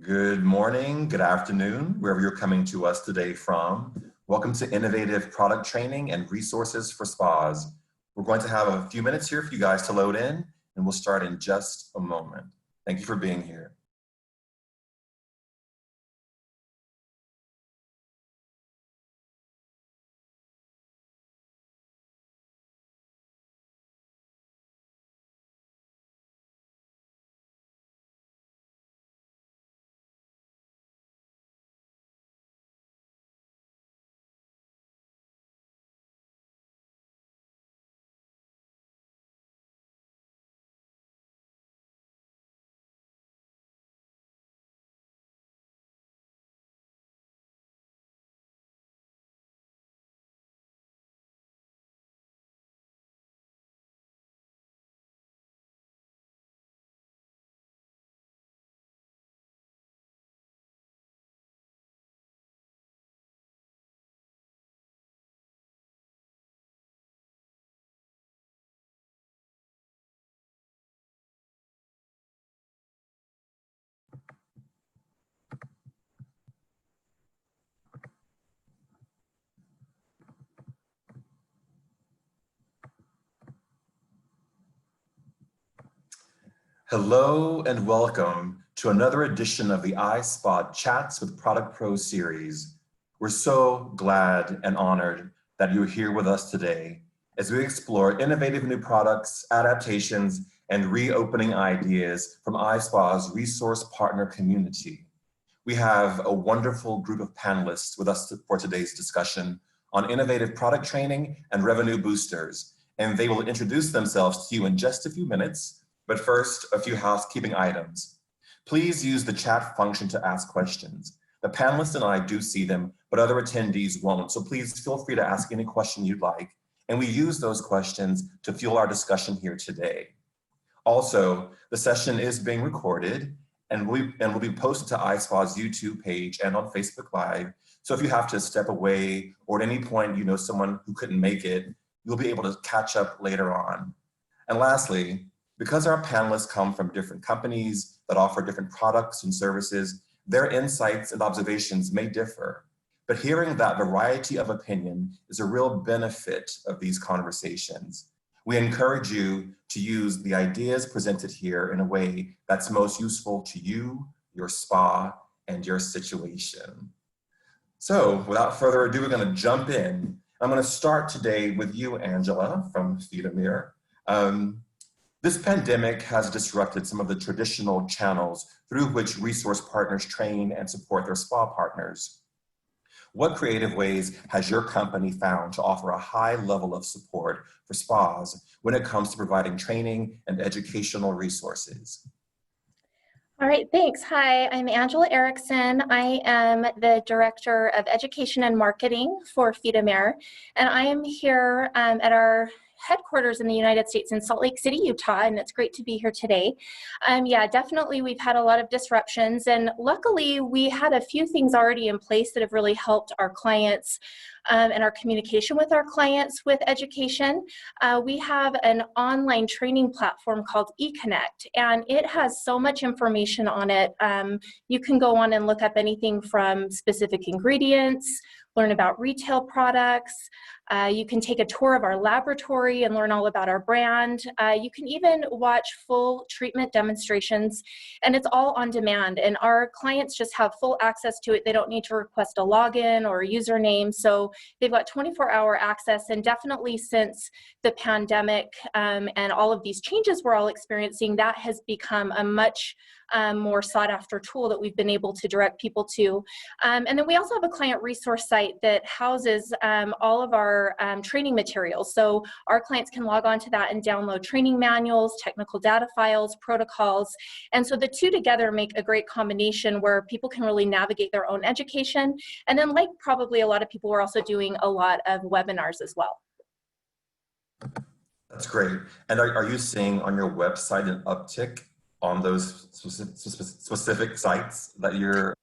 Good morning, good afternoon, wherever you're coming to us today from. Welcome to Innovative Product Training and Resources for Spas. We're going to have a few minutes here for you guys to load in, and we'll start in just a moment. Thank you for being here. Hello and welcome to another edition of the ISPA Chats with Product Pros series. We're so glad and honored that you're here with us today as we explore innovative new products, adaptations, and reopening ideas from ISPA's resource partner community. We have a wonderful group of panelists with us for today's discussion on innovative product training and revenue boosters, and they will introduce themselves to you in just a few minutes. But first, a few housekeeping items. Please use the chat function to ask questions. The panelists and I do see them, but other attendees won't, so please feel free to ask any question you'd like, and we use those questions to fuel our discussion here today. Also, the session is being recorded and will be posted to ISPA's YouTube page and on Facebook Live, so if you have to step away or at any point you know someone who couldn't make it, you'll be able to catch up later on. And lastly, because our panelists come from different companies that offer different products and services, their insights and observations may differ. But hearing that variety of opinion is a real benefit of these conversations. We encourage you to use the ideas presented here in a way that's most useful to you, your spa, and your situation. So without further ado, we're gonna jump in. I'm gonna start today with you, Angela, from Fitamir. This pandemic has disrupted some of the traditional channels through which resource partners train and support their spa partners. What creative ways has your company found to offer a high level of support for spas when it comes to providing training and educational resources? All right, thanks. Hi, I'm Angela Eriksen. I am the Director of Education and Marketing for Fitamir, and I am here at our headquarters in the United States in Salt Lake City, Utah, and it's great to be here today. Yeah, definitely we've had a lot of disruptions, and luckily we had a few things already in place that have really helped our clients and our communication with our clients with education. We have an online training platform called eConnect, and it has so much information on it. You can go on and look up anything from specific ingredients, learn about retail products. You can take a tour of our laboratory and learn all about our brand. You can even watch full treatment demonstrations, and it's all on demand. And our clients just have full access to it. They don't need to request a login or a username. So they've got 24-hour access. And definitely since the pandemic and all of these changes we're all experiencing, that has become a much more sought after tool that we've been able to direct people to. And then we also have a client resource site that houses all of our training materials. So our clients can log on to that and download training manuals, technical data files, protocols. And so the two together make a great combination where people can really navigate their own education. And then, like probably a lot of people, we're also doing a lot of webinars as well. That's great. And are you seeing on your website an uptick on those specific sites that you're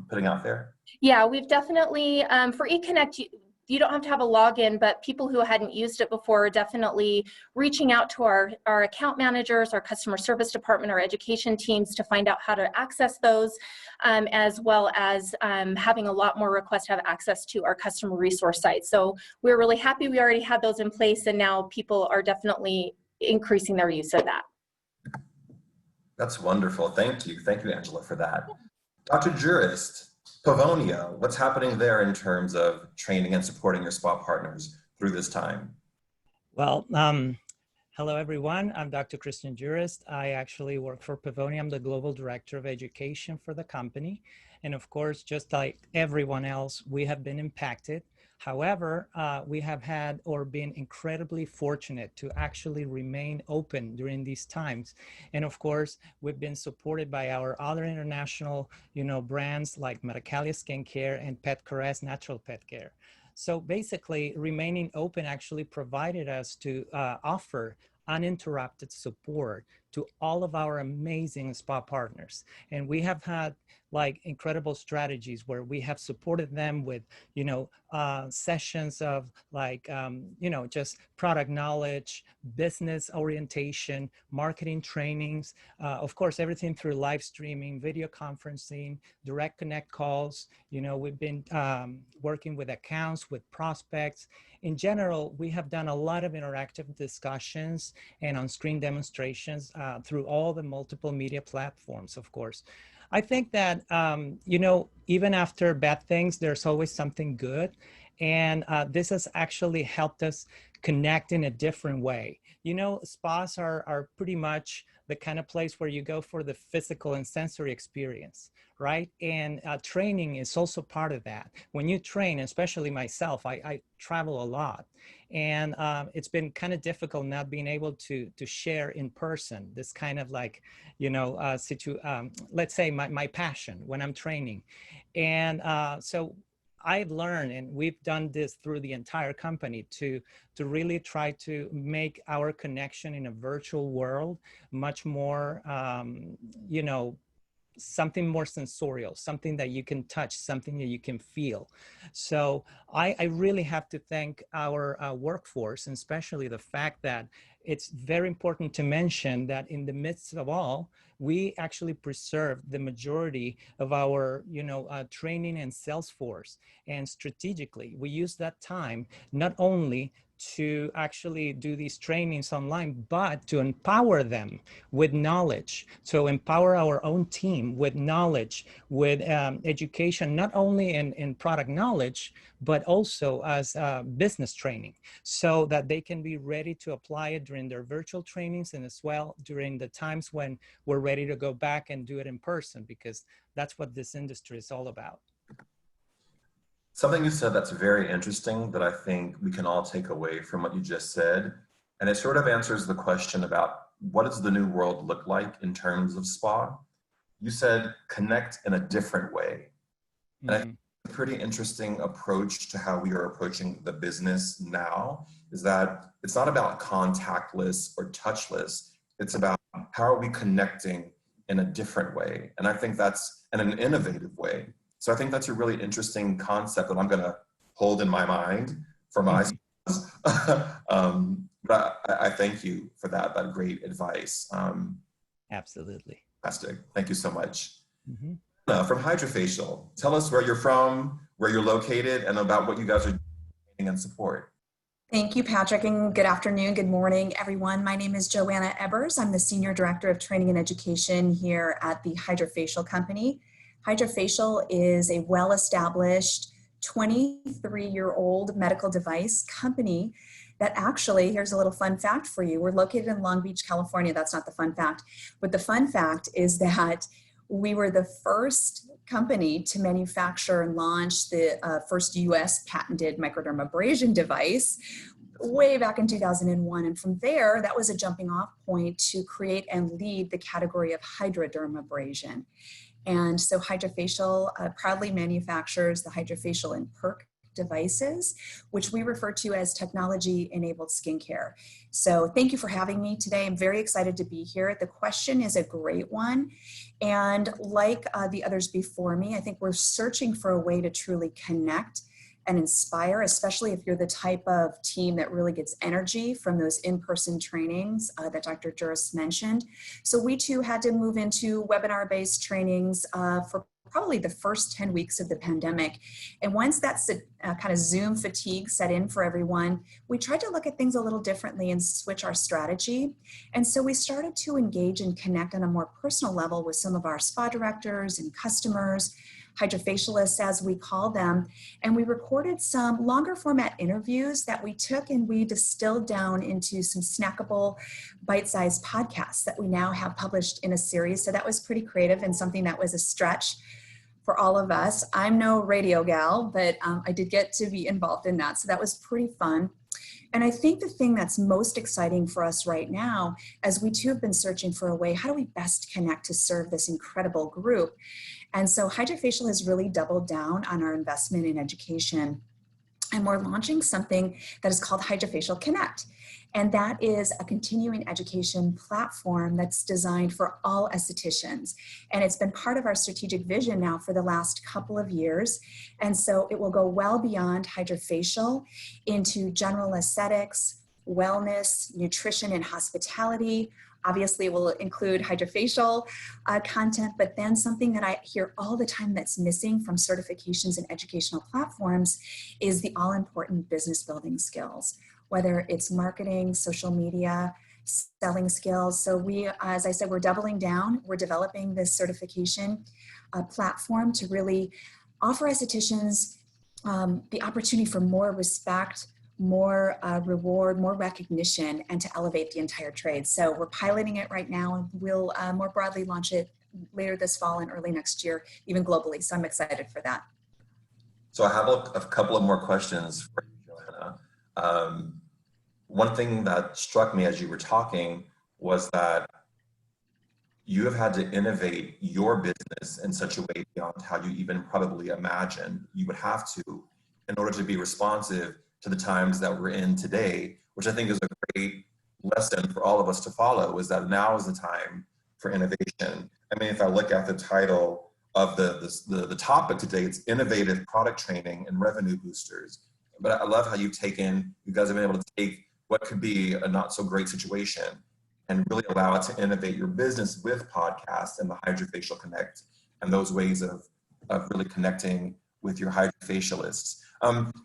putting out there? Yeah, we've definitely, for eConnect, you don't have to have a login, but people who hadn't used it before are definitely reaching out to our account managers, our customer service department, our education teams to find out how to access those, as well as having a lot more requests to have access to our customer resource site. So we're really happy we already had those in place, and now people are definitely increasing their use of that. That's wonderful. Thank you. Thank you, Angela, for that. Dr. Jurist, Pavonia, what's happening there in terms of training and supporting your SPA partners through this time? Well, hello everyone. I'm Dr. Christian Jurist. I actually work for Pavonia. I'm the Global Director of Education for the company. And of course, just like everyone else, we have been impacted. However, we have had or been incredibly fortunate to actually remain open during these times. And of course, we've been supported by our other international, brands like Medicali Skincare and Pet Caress Natural Pet Care. So basically, remaining open actually provided us to offer uninterrupted support to all of our amazing spa partners. And we have had like incredible strategies where we have supported them with, sessions of like, just product knowledge, business orientation, marketing trainings, of course, everything through live streaming, video conferencing, direct connect calls. We've been working with accounts, with prospects. In general, we have done a lot of interactive discussions and on-screen demonstrations through all the multiple media platforms, of course. I think that, even after bad things, there's always something good. And this has actually helped us connect in a different way. Spas are pretty much the kind of place where you go for the physical and sensory experience, right? And training is also part of that. When you train, especially myself, I travel a lot. And it's been kind of difficult not being able to share in person this kind of like, let's say my passion when I'm training. And so I've learned, and we've done this through the entire company, to really try to make our connection in a virtual world much more, something more sensorial, something that you can touch, something that you can feel. So I really have to thank our workforce, and especially the fact that it's very important to mention that in the midst of all, we actually preserve the majority of our, training and sales force. And strategically, we use that time not only to actually do these trainings online, but to empower them with knowledge. So empower our own team with knowledge, with education, not only in product knowledge, but also as business training, so that they can be ready to apply it during their virtual trainings, and as well during the times when we're ready to go back and do it in person, because that's what this industry is all about. Something you said that's very interesting that I think we can all take away from what you just said. And it sort of answers the question about what does the new world look like in terms of spa? You said connect in a different way. And I think a pretty interesting approach to how we are approaching the business now is that it's not about contactless or touchless. It's about how are we connecting in a different way. And I think that's in an innovative way. So I think that's a really interesting concept that I'm going to hold in my mind for my but I thank you for that great advice. Absolutely. Fantastic. Thank you so much. From Hydrafacial, tell us where you're from, where you're located, and about what you guys are doing and support. Thank you, Patrick, and good afternoon, good morning, everyone. My name is Joanna Ebbers. I'm the Senior Director of Training and Education here at the Hydrafacial Company. Hydrafacial is a well-established 23-year-old medical device company that actually, here's a little fun fact for you. We're located in Long Beach, California. That's not the fun fact. But the fun fact is that we were the first company to manufacture and launch the first US patented microdermabrasion device way back in 2001. And from there, that was a jumping off point to create and lead the category of hydrodermabrasion. And so Hydrafacial proudly manufactures the Hydrafacial and Perk devices, which we refer to as technology-enabled skincare. So thank you for having me today. I'm very excited to be here. The question is a great one. And like the others before me, I think we're searching for a way to truly connect and inspire, especially if you're the type of team that really gets energy from those in-person trainings that Dr. Jurist mentioned. So we too had to move into webinar-based trainings for probably the first 10 weeks of the pandemic. And once that's kind of Zoom fatigue set in for everyone, we tried to look at things a little differently and switch our strategy. And so we started to engage and connect on a more personal level with some of our spa directors and customers, Hydrafacialists as we call them, and we recorded some longer format interviews that we took and we distilled down into some snackable bite-sized podcasts that we now have published in a series. So that was pretty creative and something that was a stretch for all of us. I'm no radio gal, but I did get to be involved in that. So that was pretty fun. And I think the thing that's most exciting for us right now, as we too have been searching for a way, how do we best connect to serve this incredible group? And so Hydrafacial has really doubled down on our investment in education. And we're launching something that is called Hydrafacial Connect. And that is a continuing education platform that's designed for all estheticians. And it's been part of our strategic vision now for the last couple of years. And so it will go well beyond Hydrafacial into general aesthetics, wellness, nutrition, and hospitality. Obviously, it will include Hydrafacial content, but then something that I hear all the time that's missing from certifications and educational platforms is the all-important business building skills, whether it's marketing, social media, selling skills. So we, as I said, we're doubling down. We're developing this certification platform to really offer estheticians the opportunity for more respect, more reward, more recognition, and to elevate the entire trade. So we're piloting it right now, and we'll more broadly launch it later this fall and early next year, even globally. So I'm excited for that. So I have a couple of more questions for you, Joanna. One thing that struck me as you were talking was that you have had to innovate your business in such a way beyond how you even probably imagined you would have to in order to be responsive to the times that we're in today, which I think is a great lesson for all of us to follow, is that now is the time for innovation. I mean, if I look at the title of the topic today, it's innovative product training and revenue boosters. But I love how you guys have been able to take what could be a not so great situation and really allow it to innovate your business with podcasts and the Hydrafacial Connect and those ways of really connecting with your Hydrafacialists.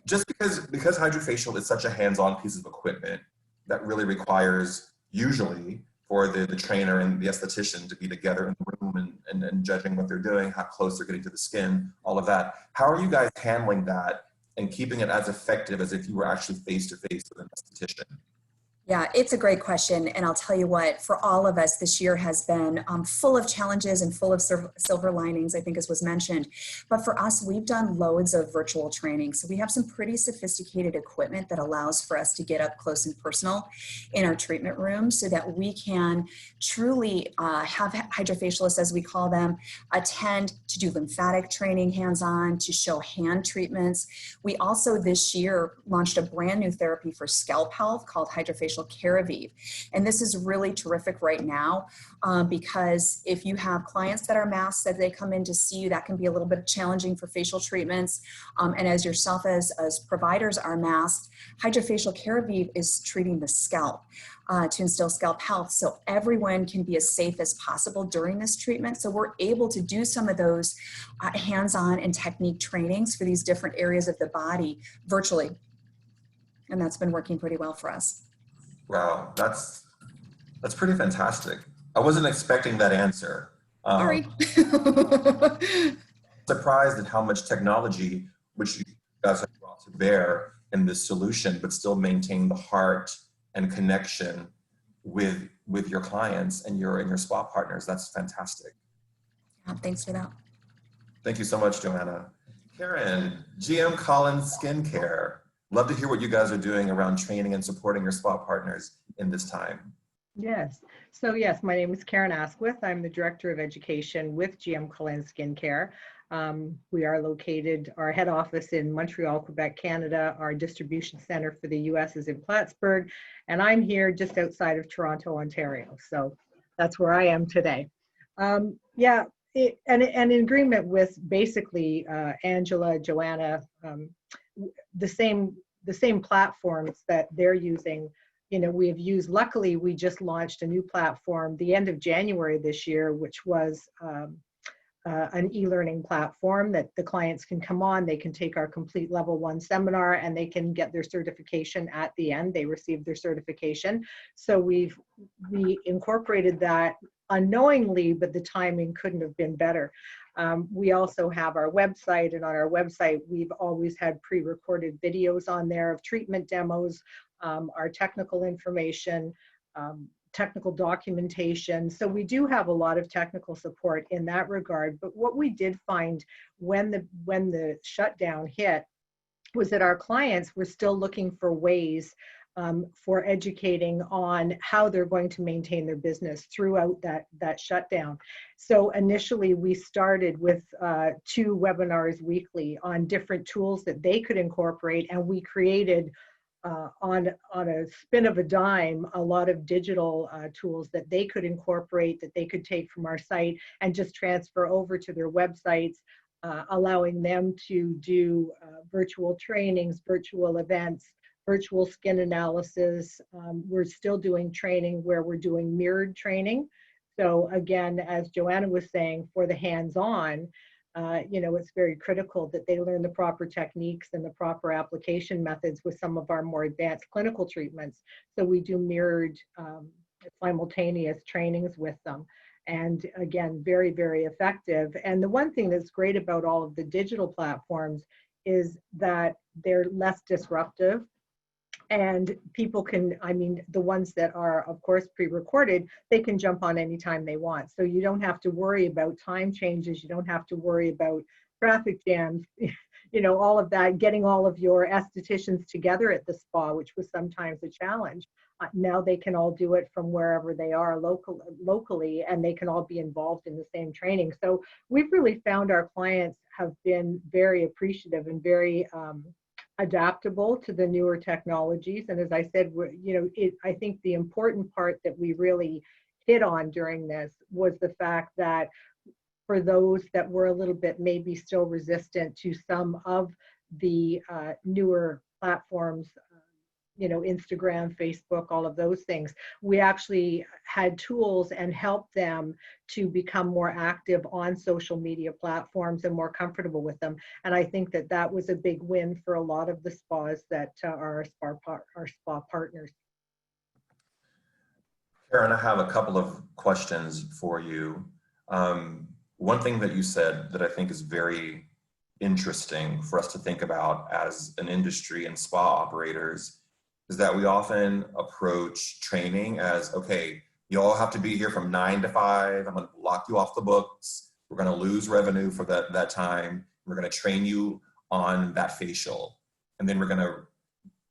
Just because Hydrafacial is such a hands-on piece of equipment that really requires usually for the trainer and the esthetician to be together in the room and judging what they're doing, how close they're getting to the skin, all of that. How are you guys handling that and keeping it as effective as if you were actually face-to-face with an esthetician? Yeah, it's a great question. And I'll tell you what, for all of us, this year has been full of challenges and full of silver linings, I think, as was mentioned. But for us, we've done loads of virtual training. So we have some pretty sophisticated equipment that allows for us to get up close and personal in our treatment room so that we can truly have Hydrafacialists, as we call them, attend to do lymphatic training hands-on, to show hand treatments. We also this year launched a brand new therapy for scalp health called Hydrafacial Connect. And this is really terrific right now because if you have clients that are masked that they come in to see you, that can be a little bit challenging for facial treatments. And as yourself as providers are masked, Hydrafacial Connect is treating the scalp to instill scalp health so everyone can be as safe as possible during this treatment. So we're able to do some of those hands-on and technique trainings for these different areas of the body virtually. And that's been working pretty well for us. Wow, that's pretty fantastic. I wasn't expecting that answer. Sorry. Surprised at how much technology, which you guys have brought to bear in this solution, but still maintain the heart and connection with your clients and your spa partners. That's fantastic. Thanks for that. Thank you so much, Joanna. Karen, GM Collins Skincare. Love to hear what you guys are doing around training and supporting your spa partners in this time. Yes. So yes, my name is Karen Asquith. I'm the Director of Education with GM Collins Skincare. We are located, our head office in Montreal, Quebec, Canada. Our distribution center for the US is in Plattsburgh. And I'm here just outside of Toronto, Ontario. So that's where I am today. And in agreement with basically Angela, Joanna, the same platforms that they're using, we have used. Luckily, we just launched a new platform the end of January this year, which was an e-learning platform that the clients can come on, they can take our complete level 1 seminar, and they can get their certification at the end. They receive their certification. So we incorporated that unknowingly, but the timing couldn't have been better. We also have our website, and on our website, we've always had pre-recorded videos on there of treatment demos, our technical information, technical documentation. So we do have a lot of technical support in that regard. But what we did find when the shutdown hit was that our clients were still looking for ways for educating on how they're going to maintain their business throughout that shutdown. So initially we started with 2 webinars weekly on different tools that they could incorporate, and we created on a spin of a dime, a lot of digital tools that they could incorporate, that they could take from our site and just transfer over to their websites, allowing them to do virtual trainings, virtual events, virtual skin analysis. We're still doing training where we're doing mirrored training. So again, as Joanna was saying, for the hands-on, it's very critical that they learn the proper techniques and the proper application methods with some of our more advanced clinical treatments. So we do mirrored simultaneous trainings with them. And again, very, very effective. And the one thing that's great about all of the digital platforms is that they're less disruptive. And people can, the ones that are, of course, pre-recorded, they can jump on anytime they want. So you don't have to worry about time changes. You don't have to worry about traffic jams, all of that, getting all of your estheticians together at the spa, which was sometimes a challenge. Now they can all do it from wherever they are locally, and they can all be involved in the same training. So we've really found our clients have been very appreciative and very adaptable to the newer technologies. And as I said, I think the important part that we really hit on during this was the fact that for those that were a little bit maybe still resistant to some of the newer platforms, Instagram, Facebook, all of those things, we actually had tools and helped them to become more active on social media platforms and more comfortable with them. And I think that was a big win for a lot of the spas that are our spa partners. Karen, I have a couple of questions for you. One thing that you said that I think is very interesting for us to think about as an industry and spa operators is that we often approach training as, okay, you all have to be here from 9 to 5. I'm going to lock you off the books. We're going to lose revenue for that time. We're going to train you on that facial. And then we're going to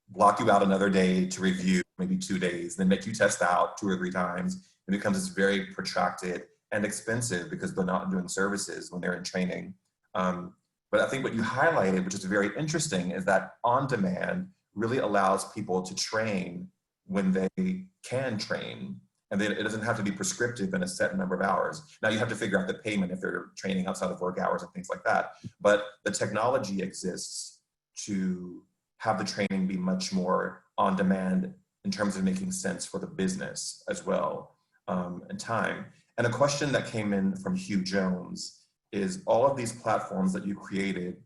block you out another day to review, maybe 2 days, then make you test out 2 or 3 times. It becomes this very protracted and expensive because they're not doing services when they're in training. But I think what you highlighted, which is very interesting, is that on demand really allows people to train when they can train. And then it doesn't have to be prescriptive in a set number of hours. Now you have to figure out the payment if they're training outside of work hours and things like that. But the technology exists to have the training be much more on demand in terms of making sense for the business as well, and time. And a question that came in from Hugh Jones is all of these platforms that you created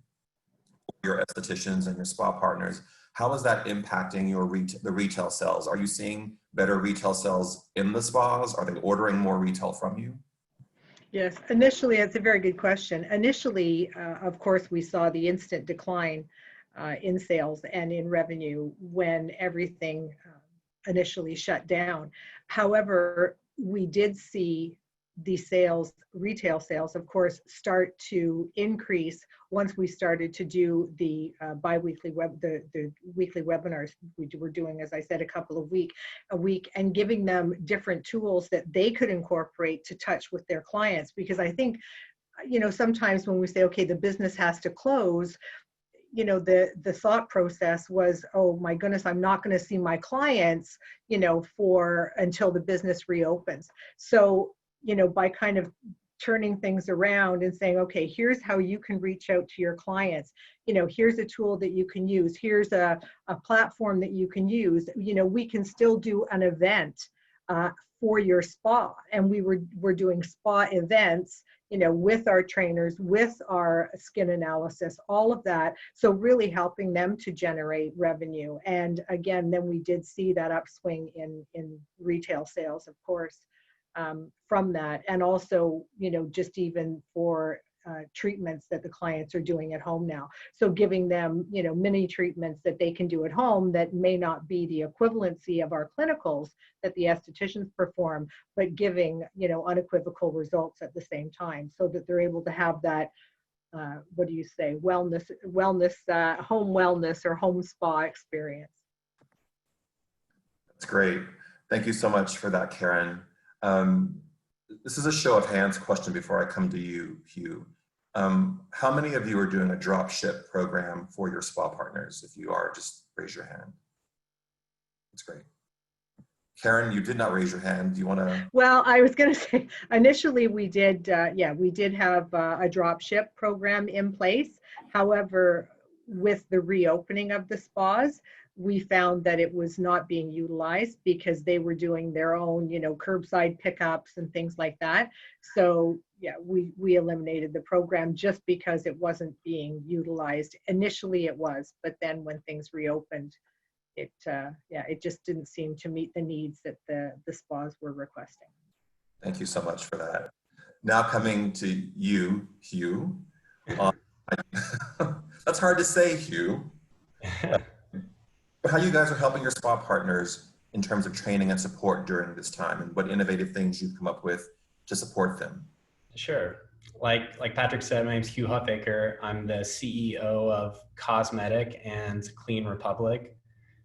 for your estheticians and your spa partners, how is that impacting the retail sales? Are you seeing better retail sales in the spas? Are they ordering more retail from you? Yes, initially, it's a very good question. Initially, of course, we saw the instant decline in sales and in revenue when everything initially shut down. However, we did see the retail sales, of course, start to increase once we started to do the bi-weekly the weekly webinars we were doing, as I said, a week, and giving them different tools that they could incorporate to touch with their clients. Because I think, sometimes when we say, okay, the business has to close, the thought process was, oh my goodness, I'm not going to see my clients, until the business reopens. So, by kind of turning things around and saying, okay, here's how you can reach out to your clients. Here's a tool that you can use. Here's a platform that you can use. We can still do an event for your spa. And we're doing spa events, with our trainers, with our skin analysis, all of that. So really helping them to generate revenue. And again, then we did see that upswing in retail sales, of course, from that. And also, just even for treatments that the clients are doing at home now. So giving them, mini treatments that they can do at home that may not be the equivalency of our clinicals that the estheticians perform, but giving, unequivocal results at the same time, so that they're able to have that, what do you say, wellness, home wellness or home spa experience. That's great. Thank you so much for that, Karen. This is a show of hands question before I come to you, Hugh. How many of you are doing a drop ship program for your spa partners? If you are, just raise your hand. That's great. Karen, you did not raise your hand. Do you want to? Well, I was going to say, initially we did, we did have a drop ship program in place. However, with the reopening of the spas, we found that it was not being utilized because they were doing their own, curbside pickups and things like that. So yeah, we eliminated the program just because it wasn't being utilized. Initially it was, but then when things reopened, it just didn't seem to meet the needs that the spas were requesting. Thank you so much for that. Now coming to you, Hugh. That's hard to say, Hugh. How you guys are helping your spa partners in terms of training and support during this time, and what innovative things you've come up with to support them. Sure. Like Patrick said, my name's Hugh Huffaker. I'm the CEO of Cosmetic and Clean Republic.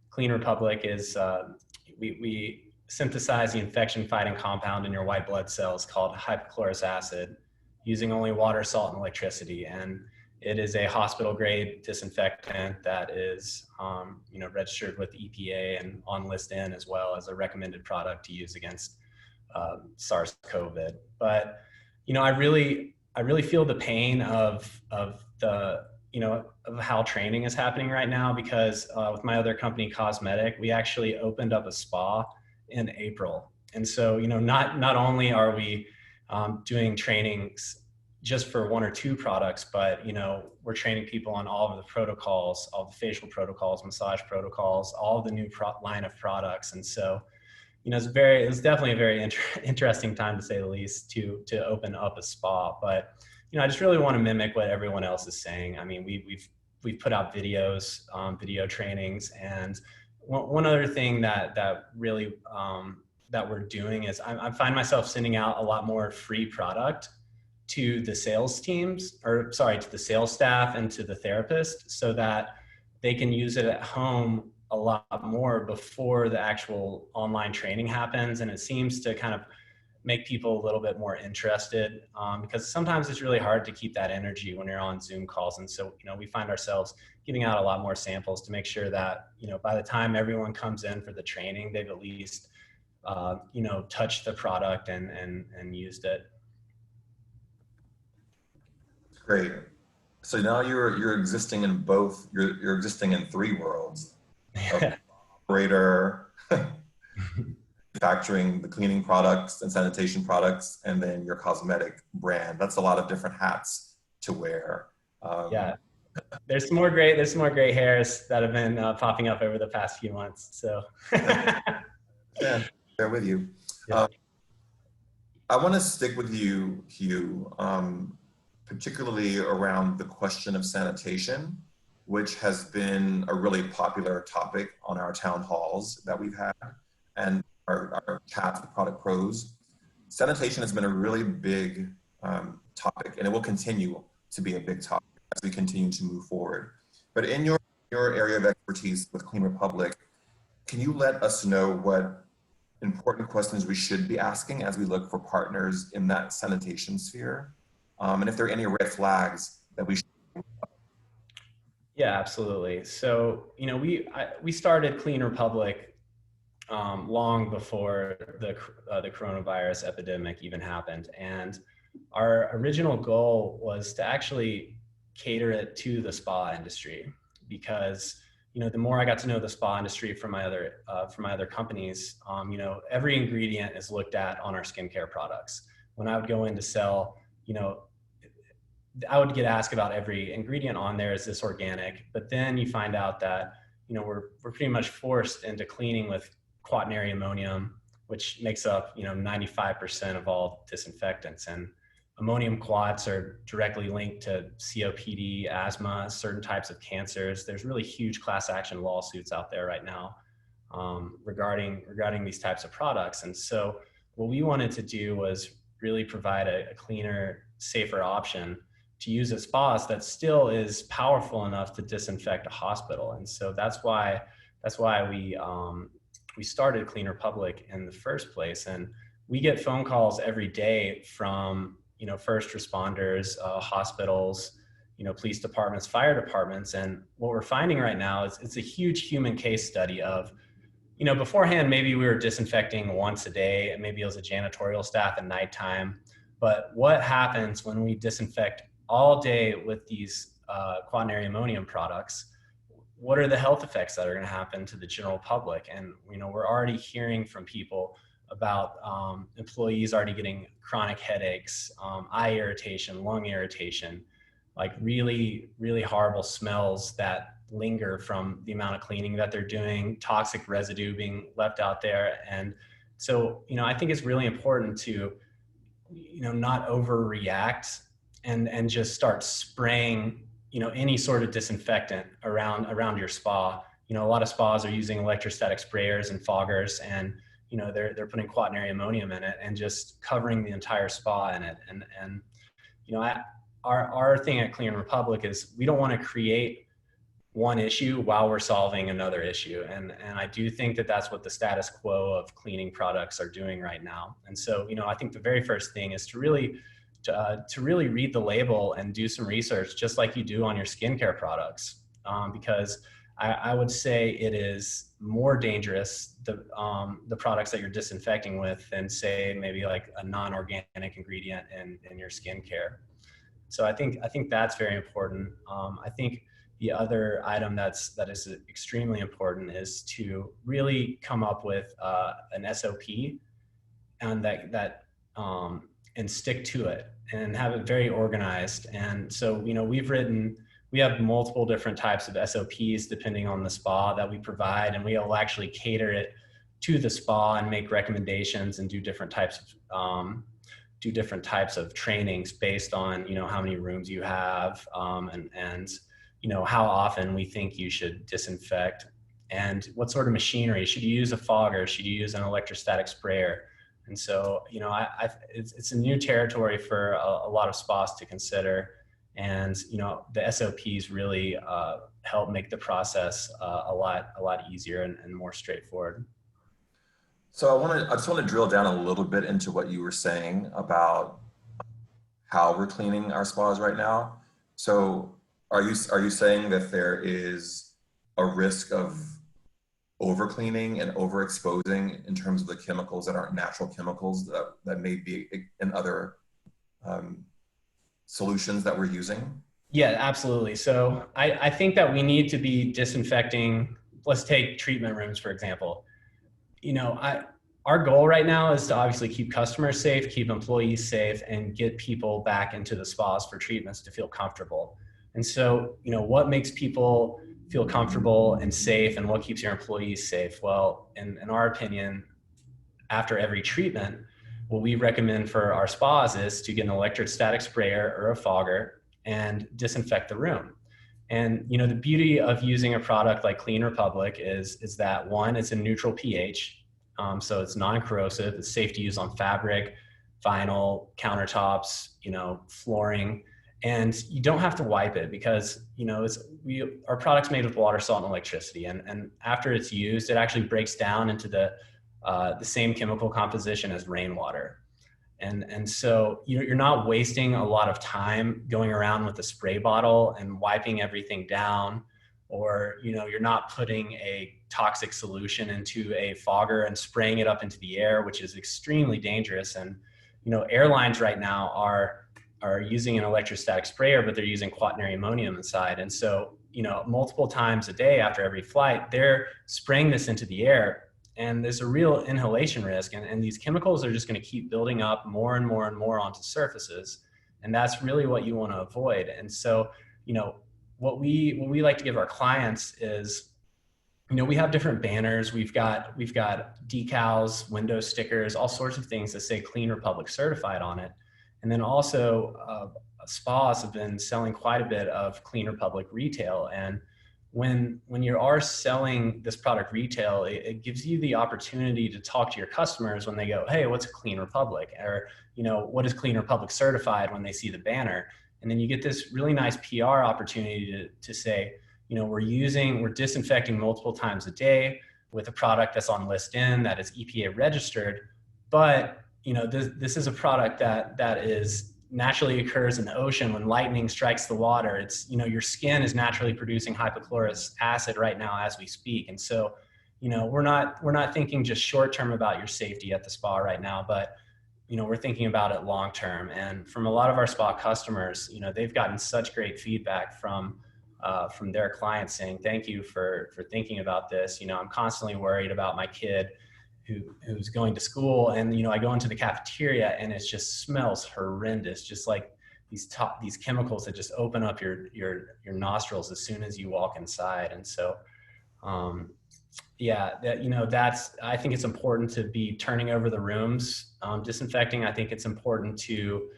Clean Republic is, we synthesize the infection-fighting compound in your white blood cells called hypochlorous acid using only water, salt, and electricity. And it is a hospital-grade disinfectant that is, registered with EPA and on list N, as well as a recommended product to use against SARS-CoV. But I really feel the pain of the of how training is happening right now, because with my other company, Cosmetic, we actually opened up a spa in April, and so not only are we doing trainings just for one or two products, but we're training people on all of the protocols, all the facial protocols, massage protocols, all the new line of products. And so it's definitely a very interesting time, to say the least, to open up a spa. But I just really want to mimic what everyone else is saying. I mean, we've put out videos, video trainings, and one other thing that really that we're doing is I find myself sending out a lot more free product to the sales teams, to the sales staff and to the therapist, so that they can use it at home a lot more before the actual online training happens. And it seems to kind of make people a little bit more interested, because sometimes it's really hard to keep that energy when you're on Zoom calls. And so, we find ourselves giving out a lot more samples to make sure that, by the time everyone comes in for the training, they've at least, touched the product and used it. Great. So now you're existing in both. You're existing in three worlds. Operator, manufacturing the cleaning products and sanitation products, and then your cosmetic brand. That's a lot of different hats to wear. Yeah, there's some more gray hairs that have been popping up over the past few months. So yeah, bear with you. Yeah. I want to stick with you, Hugh, particularly around the question of sanitation, which has been a really popular topic on our town halls that we've had and our chats with product pros. Sanitation has been a really big topic, and it will continue to be a big topic as we continue to move forward. But in your area of expertise with Clean Republic, can you let us know what important questions we should be asking as we look for partners in that sanitation sphere? And if there are any red flags that we should. Yeah, absolutely. So, we started Clean Republic long before the coronavirus epidemic even happened. And our original goal was to actually cater it to the spa industry, because the more I got to know the spa industry from my other companies, every ingredient is looked at on our skincare products. When I would go in to sell, I would get asked about every ingredient on there. Is this organic? But then you find out that we're pretty much forced into cleaning with quaternary ammonium, which makes up 95% of all disinfectants. And ammonium quats are directly linked to COPD, asthma, certain types of cancers. There's really huge class action lawsuits out there right now regarding these types of products. And so what we wanted to do was really provide a cleaner, safer option to use at spas that still is powerful enough to disinfect a hospital. And so that's why we started Clean Republic in the first place. And we get phone calls every day from first responders, hospitals, police departments, fire departments. And what we're finding right now is it's a huge human case study of, beforehand, maybe we were disinfecting once a day, and maybe it was a janitorial staff at nighttime. But what happens when we disinfect all day with these quaternary ammonium products? What are the health effects that are going to happen to the general public? And, we're already hearing from people about employees already getting chronic headaches, eye irritation, lung irritation, like really, really horrible smells that linger from the amount of cleaning that they're doing, toxic residue being left out there. And so, I think it's really important to, not overreact and just start spraying, any sort of disinfectant around your spa. A lot of spas are using electrostatic sprayers and foggers, and they're putting quaternary ammonium in it and just covering the entire spa in it. And our thing at Clean Republic is we don't want to create one issue while we're solving another issue. And I do think that that's what the status quo of cleaning products are doing right now. And so, I think the very first thing is to really read the label and do some research, just like you do on your skincare products, because I would say it is more dangerous, the products that you're disinfecting with, than say maybe like a non-organic ingredient in your skincare. So I think that's very important. I think the other item that is extremely important is to really come up with an SOP and and stick to it and have it very organized. And so, we have multiple different types of SOPs depending on the spa that we provide, and we will actually cater it to the spa and make recommendations and do different types of trainings based on, how many rooms you have, and how often we think you should disinfect, and what sort of machinery. Should you use a fogger? Should you use an electrostatic sprayer? And so, it's a new territory for a lot of spas to consider. And, the SOPs really help make the process a lot easier and more straightforward. So I just want to drill down a little bit into what you were saying about how we're cleaning our spas right now. So are you saying that there is a risk of over-cleaning and overexposing in terms of the chemicals that aren't natural chemicals that may be in other solutions that we're using? Yeah, absolutely. So I think that we need to be disinfecting. Let's take treatment rooms, for example. Our goal right now is to obviously keep customers safe, keep employees safe, and get people back into the spas for treatments to feel comfortable. And so, what makes people feel comfortable and safe, and what keeps your employees safe? Well, in our opinion, after every treatment, what we recommend for our spas is to get an electrostatic sprayer or a fogger and disinfect the room. And the beauty of using a product like Clean Republic is that, one, it's a neutral pH, so it's non-corrosive. It's safe to use on fabric, vinyl, countertops, flooring, and you don't have to wipe it because our product's made with water, salt, and electricity, and after it's used, it actually breaks down into the same chemical composition as rainwater. And so you're not wasting a lot of time going around with a spray bottle and wiping everything down, or you're not putting a toxic solution into a fogger and spraying it up into the air, which is extremely dangerous. And airlines right now are are using an electrostatic sprayer, but they're using quaternary ammonium inside. And so, multiple times a day after every flight, they're spraying this into the air, and there's a real inhalation risk. And these chemicals are just going to keep building up more and more and more onto surfaces. And that's really what you want to avoid. And so, what we like to give our clients is, we have different banners. We've got decals, window stickers, all sorts of things that say Clean Republic certified on it. And then also spas have been selling quite a bit of Clean Republic retail. And when you are selling this product retail, it gives you the opportunity to talk to your customers when they go, hey, what's a Clean Republic? Or, what is Clean Republic certified, when they see the banner. And then you get this really nice PR opportunity to say, we're disinfecting multiple times a day with a product that's on list N, that is EPA registered. But, this is a product that is naturally occurs in the ocean when lightning strikes the water. It's, your skin is naturally producing hypochlorous acid right now as we speak. And so, we're not thinking just short term about your safety at the spa right now, but we're thinking about it long term. And from a lot of our spa customers, they've gotten such great feedback from their clients saying, thank you for thinking about this. I'm constantly worried about my kid who's going to school, and I go into the cafeteria and it just smells horrendous, just like these chemicals that just open up your nostrils as soon as you walk inside. And so I think it's important to be turning over the rooms, disinfecting. I think it's important to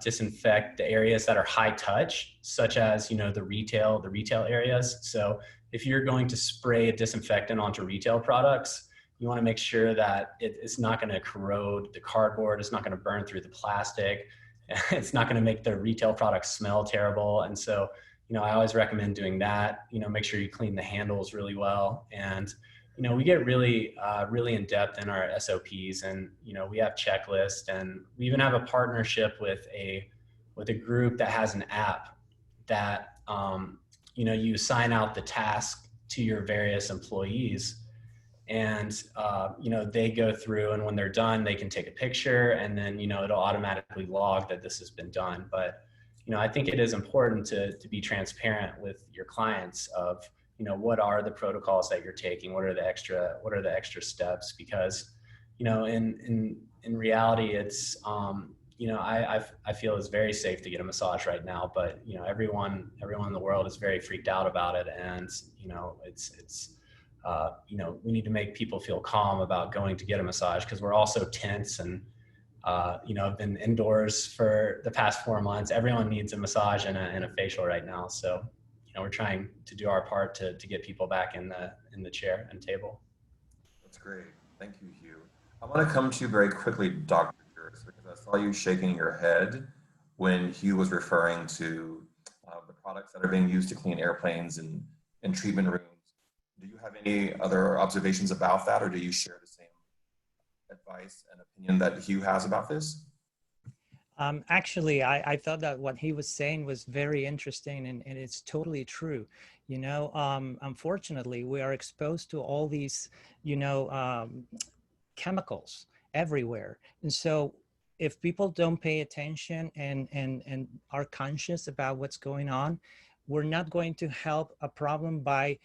disinfect the areas that are high touch, such as, the retail areas. So if you're going to spray a disinfectant onto retail products, you want to make sure that it's not going to corrode the cardboard. It's not going to burn through the plastic. It's not going to make the retail products smell terrible. And so, I always recommend doing that. Make sure you clean the handles really well. And, we get really in depth in our SOPs, and, we have checklists, and we even have a partnership with a group that has an app that, you sign out the task to your various employees, and, they go through, and when they're done, they can take a picture, and then, it'll automatically log that this has been done. But, I think it is important to be transparent with your clients of, what are the protocols that you're taking? What are the extra steps? Because, in reality, it's, I feel it's very safe to get a massage right now, but, everyone in the world is very freaked out about it. And, we need to make people feel calm about going to get a massage, because we're all so tense. And, I've been indoors for the past 4 months. Everyone needs a massage and a facial right now. So, we're trying to do our part to get people back in the chair and table. That's great. Thank you, Hugh. I want to come to you very quickly, Dr. Jurist, because I saw you shaking your head when Hugh was referring to the products that are being used to clean airplanes and treatment rooms. Do you have any other observations about that, or do you share the same advice and opinion that Hugh has about this? Actually, I thought that what he was saying was very interesting, and it's totally true. Unfortunately, we are exposed to all these, chemicals everywhere. And so if people don't pay attention and are conscious about what's going on, we're not going to help a problem by,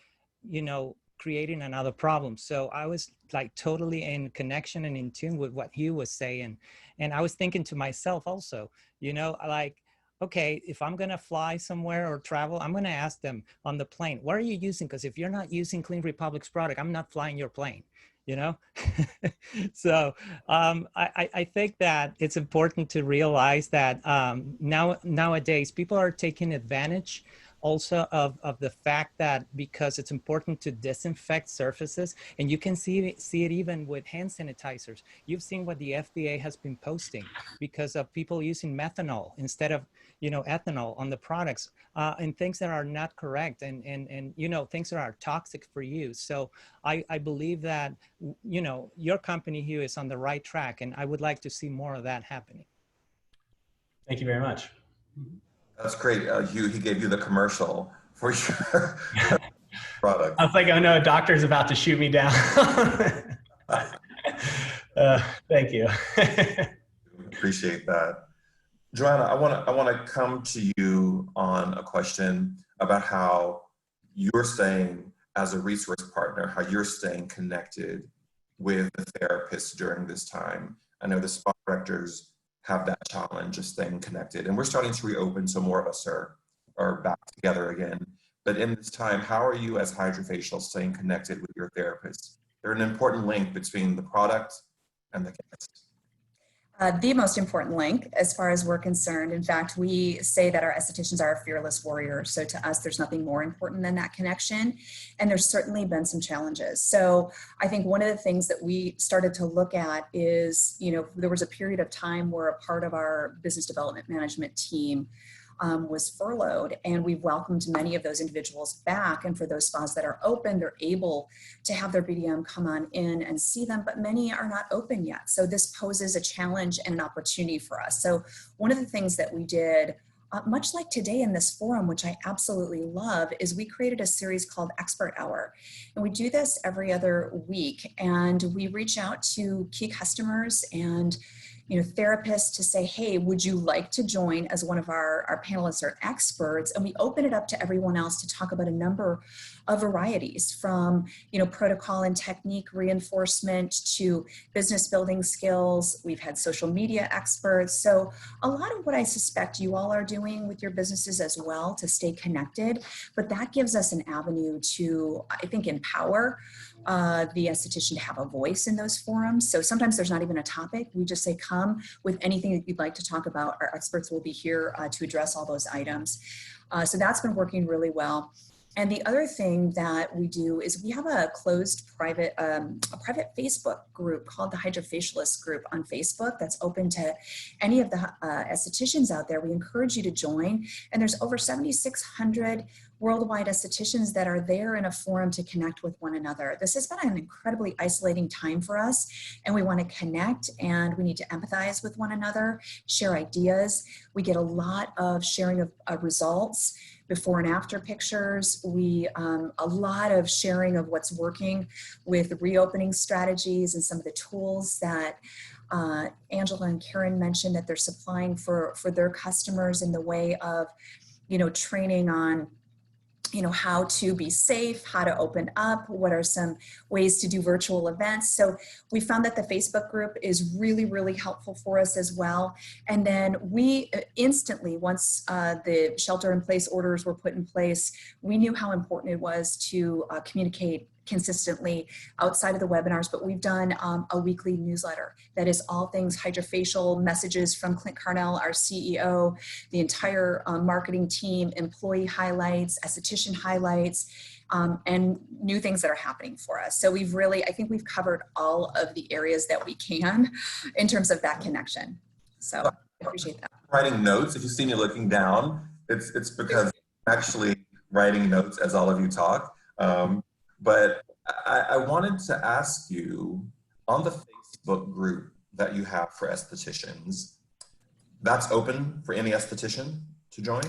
creating another problem. So I was like totally in connection and in tune with what Hugh was saying. And I was thinking to myself also, okay, if I'm going to fly somewhere or travel, I'm going to ask them on the plane, what are you using? Because if you're not using Clean Republic's product, I'm not flying your plane, So I think that it's important to realize that nowadays people are taking advantage also of the fact that, because it's important to disinfect surfaces, and you can see it even with hand sanitizers. You've seen what the FDA has been posting because of people using methanol instead of ethanol on the products, and things that are not correct, and things that are toxic for you. So I believe that your company, Hugh, is on the right track, and I would like to see more of that happening. Thank you very much. That's great. Hugh, he gave you the commercial for your product. I was like, oh no, a doctor's about to shoot me down. Thank you. Appreciate that. Joanna, I want to come to you on a question about how you're staying as a resource partner, how you're staying connected with the therapists during this time. I know the spa directors have that challenge of staying connected, and we're starting to reopen, so more of us are back together again. But in this time, how are you as Hydrafacial staying connected with your therapists? They're an important link between the product and the guest. The most important link as far as we're concerned. In fact, we say that our estheticians are fearless warriors. So to us, there's nothing more important than that connection. And there's certainly been some challenges. So I think one of the things that we started to look at is, there was a period of time where a part of our business development management team was furloughed, and we've welcomed many of those individuals back. And for those spas that are open, they're able to have their BDM come on in and see them, but many are not open yet. So this poses a challenge and an opportunity for us. So one of the things that we did, much like today in this forum, which I absolutely love, is we created a series called Expert Hour. And we do this every other week, and we reach out to key customers and therapists to say, hey, would you like to join as one of our panelists or experts? And we open it up to everyone else to talk about a number of varieties, from protocol and technique reinforcement to business building skills. We've had social media experts. So a lot of what I suspect you all are doing with your businesses as well to stay connected, but that gives us an avenue to, I think, empower the esthetician to have a voice in those forums. So sometimes there's not even a topic. We just say, come with anything that you'd like to talk about. Our experts will be here to address all those items. So that's been working really well. And the other thing that we do is we have a closed private Facebook group called the Hydra Facialist group on Facebook that's open to any of the estheticians out there. We encourage you to join. And there's over 7,600 worldwide estheticians that are there in a forum to connect with one another. This has been an incredibly isolating time for us, and we want to connect, and we need to empathize with one another, share ideas. We get a lot of sharing of results, before and after pictures. A lot of sharing of what's working with reopening strategies and some of the tools that Angela and Karen mentioned that they're supplying for their customers in the way of, training on how to be safe, how to open up, what are some ways to do virtual events. So we found that the Facebook group is really, really helpful for us as well. And then we instantly, once the shelter in place orders were put in place, we knew how important it was to communicate consistently outside of the webinars, but we've done a weekly newsletter that is all things Hydrafacial, messages from Clint Carnell, our CEO, the entire marketing team, employee highlights, esthetician highlights, and new things that are happening for us. So I think we've covered all of the areas that we can in terms of that connection. So I appreciate that. Writing notes, if you see me looking down, it's because I'm actually writing notes as all of you talk. But I wanted to ask you, on the Facebook group that you have for estheticians, that's open for any esthetician to join?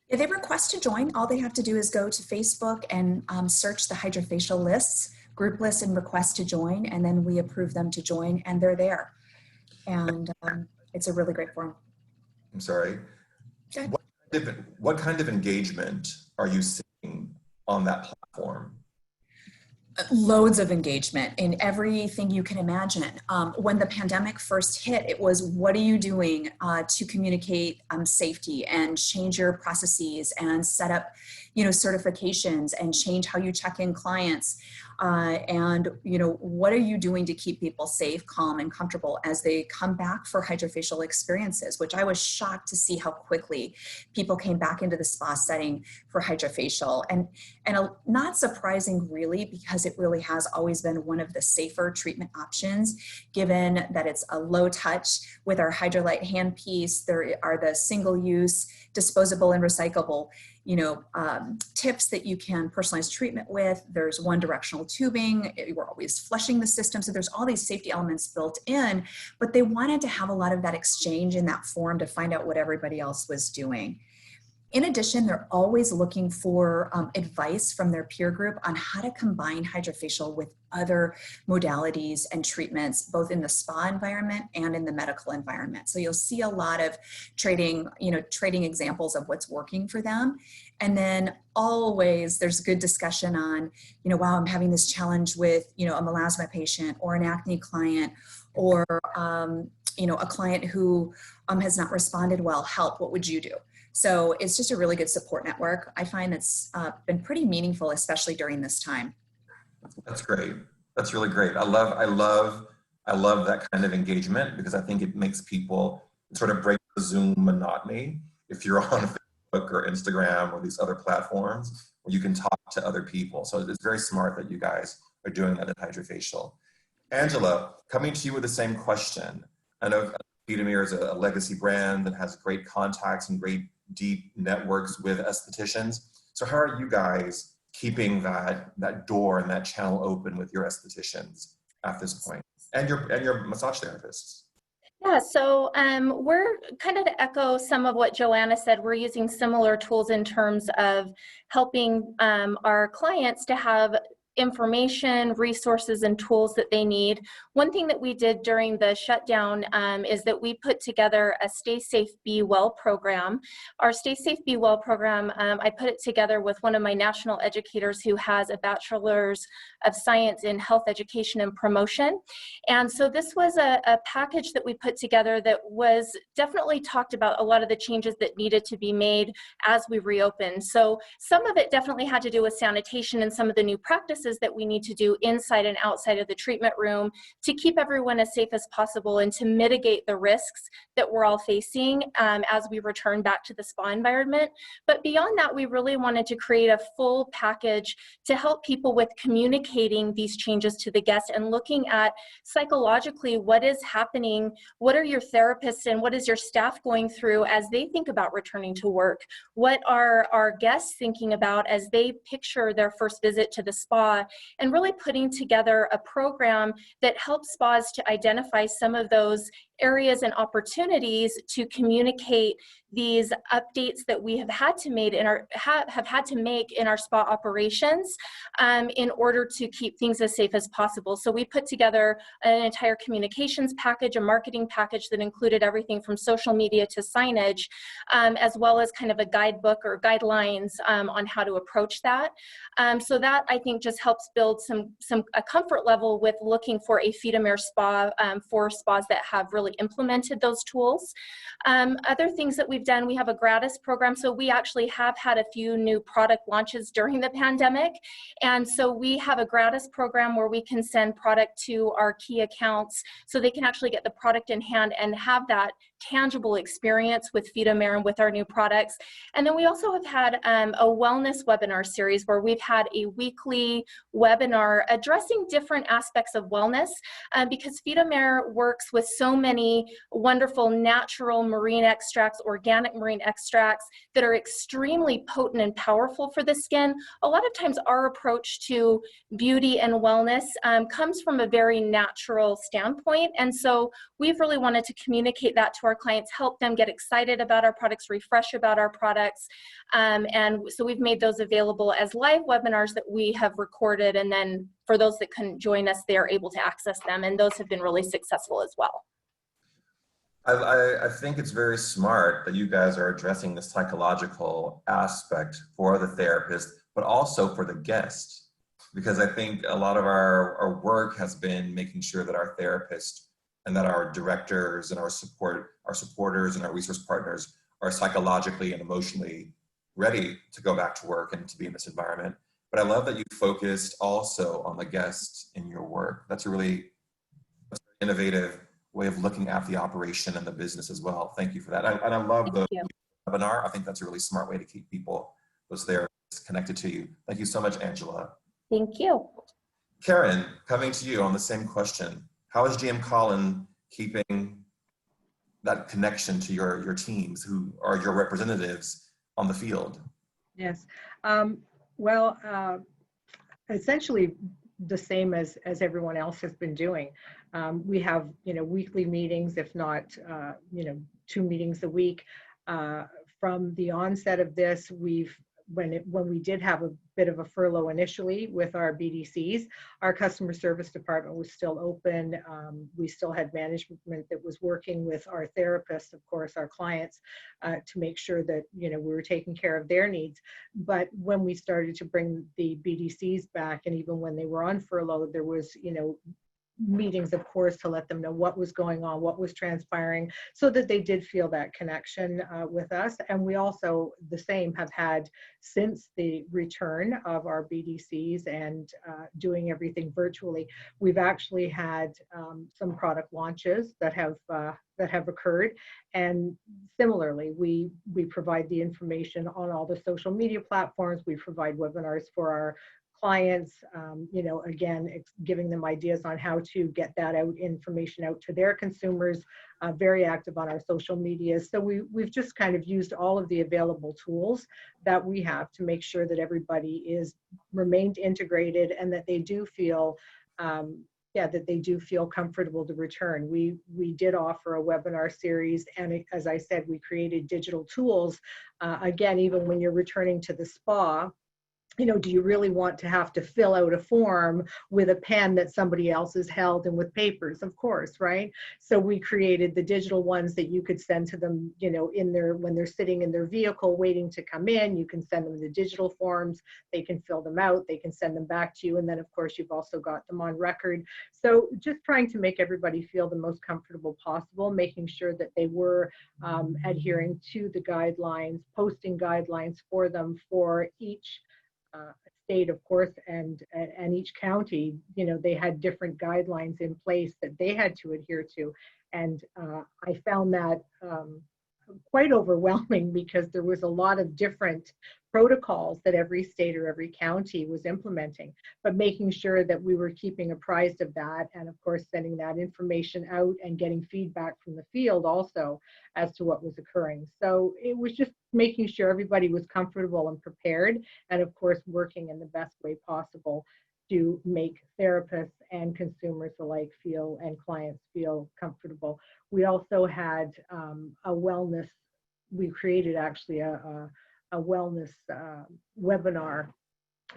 If they request to join, all they have to do is go to Facebook and search the Hydrafacial lists, group lists, and request to join, and then we approve them to join, and they're there. And it's a really great forum. I'm sorry. What kind of engagement are you seeing on that platform? Loads of engagement in everything you can imagine. When the pandemic first hit, it was, what are you doing to communicate safety and change your processes and set up, certifications and change how you check in clients. And what are you doing to keep people safe, calm, and comfortable as they come back for Hydrafacial experiences, which I was shocked to see how quickly people came back into the spa setting for Hydrafacial. And not surprising really, because it really has always been one of the safer treatment options, given that it's a low touch with our Hydrolite handpiece. There are the single use, disposable, and recyclable tips that you can personalize treatment with. There's one directional tubing. We're always flushing the system. So there's all these safety elements built in, but they wanted to have a lot of that exchange in that forum to find out what everybody else was doing. In addition, they're always looking for advice from their peer group on how to combine Hydrafacial with other modalities and treatments, both in the spa environment and in the medical environment. So you'll see a lot of trading examples of what's working for them. And then always there's good discussion on, wow, I'm having this challenge with, a melasma patient or an acne client, or, a client who has not responded well. Help, what would you do? So it's just a really good support network. I find that's been pretty meaningful, especially during this time. That's great. That's really great. I love that kind of engagement, because I think it makes people sort of break the Zoom monotony. If you're on Facebook or Instagram or these other platforms where you can talk to other people. So it's very smart that you guys are doing that at Hydrafacial. Angela, coming to you with the same question. I know Fidomir is a legacy brand that has great contacts and great deep networks with estheticians. So how are you guys keeping that door and that channel open with your estheticians at this point, and your massage therapists? Yeah, so we're kind of to echo some of what Joanna said. We're using similar tools in terms of helping our clients to have information, resources, and tools that they need. One thing that we did during the shutdown is that we put together a Stay Safe, Be Well program. Our Stay Safe, Be Well program, I put it together with one of my national educators who has a bachelor's of science in health education and promotion. And so this was a package that we put together that was definitely talked about a lot of the changes that needed to be made as we reopened. So some of it definitely had to do with sanitation and some of the new practices that we need to do inside and outside of the treatment room to keep everyone as safe as possible and to mitigate the risks that we're all facing as we return back to the spa environment. But beyond that, we really wanted to create a full package to help people with communicating these changes to the guests and looking at psychologically what is happening, what are your therapists and what is your staff going through as they think about returning to work, what are our guests thinking about as they picture their first visit to the spa, and really putting together a program that helps spas to identify some of those areas and opportunities to communicate these updates that we have had to make in our spa operations in order to keep things as safe as possible. So we put together an entire communications package, a marketing package that included everything from social media to signage, as well as kind of a guidebook or guidelines on how to approach that. So that I think just helps build a comfort level with looking for a Fidomir spa for spas that have really implemented those tools. Other things that we've done, we have a gratis program. So we actually have had a few new product launches during the pandemic. And so we have a gratis program where we can send product to our key accounts so they can actually get the product in hand and have that tangible experience with Fidomir and with our new products. And then we also have had a wellness webinar series where we've had a weekly webinar addressing different aspects of wellness because Fidomir works with so many wonderful natural marine extracts, organic marine extracts that are extremely potent and powerful for the skin. A lot of times our approach to beauty and wellness comes from a very natural standpoint. And so we've really wanted to communicate that to our clients, help them get excited about our products, refresh about our products. And so we've made those available as live webinars that we have recorded. And then for those that couldn't join us, they're able to access them. And those have been really successful as well. I think it's very smart that you guys are addressing the psychological aspect for the therapist, but also for the guest, because I think a lot of our work has been making sure that our therapists and that our directors and our supporters and our resource partners are psychologically and emotionally ready to go back to work and to be in this environment. But I love that you focused also on the guests in your work. That's a really innovative way of looking at the operation and the business as well. Thank you for that. And I love the webinar. I think that's a really smart way to keep people, those therapists, connected to you. Thank you so much, Angela. Thank you. Karen, coming to you on the same question. How is GM Colin keeping that connection to your teams who are your representatives on the field? Yes. Essentially the same as everyone else has been doing. We have, weekly meetings, if not, 2 meetings a week. From the onset of this, we've when we did have a bit of a furlough initially with our BDCs, our customer service department was still open. We still had management that was working with our therapists, of course, our clients, to make sure that, you know, we were taking care of their needs. But when we started to bring the BDCs back, and even when they were on furlough, there was, you know, meetings, of course, to let them know what was going on, what was transpiring, so that they did feel that connection with us. And we also, the same, have had since the return of our BDCs and doing everything virtually. We've actually had some product launches that have occurred, and similarly, we provide the information on all the social media platforms. We provide webinars for our clients, you know, again, giving them ideas on how to get that information out to their consumers, very active on our social media. So we've just kind of used all of the available tools that we have to make sure that everybody is remained integrated and that they do feel, that they do feel comfortable to return. We did offer a webinar series, and as I said, we created digital tools. Again, even when you're returning to the spa, you know, do you really want to have to fill out a form with a pen that somebody else has held and with papers? Of course, right? So we created the digital ones that you could send to them, you know, when they're sitting in their vehicle waiting to come in. You can send them the digital forms, they can fill them out, they can send them back to you. And then of course, you've also got them on record. So just trying to make everybody feel the most comfortable possible, making sure that they were adhering to the guidelines, posting guidelines for them for each state, of course, and each county. You know, they had different guidelines in place that they had to adhere to. And I found that quite overwhelming, because there was a lot of different protocols that every state or every county was implementing, but making sure that we were keeping apprised of that, and of course sending that information out and getting feedback from the field also as to what was occurring. So it was just making sure everybody was comfortable and prepared, and of course working in the best way possible to make therapists and consumers alike feel, and clients feel, comfortable. We also had a wellness, we created actually a wellness webinar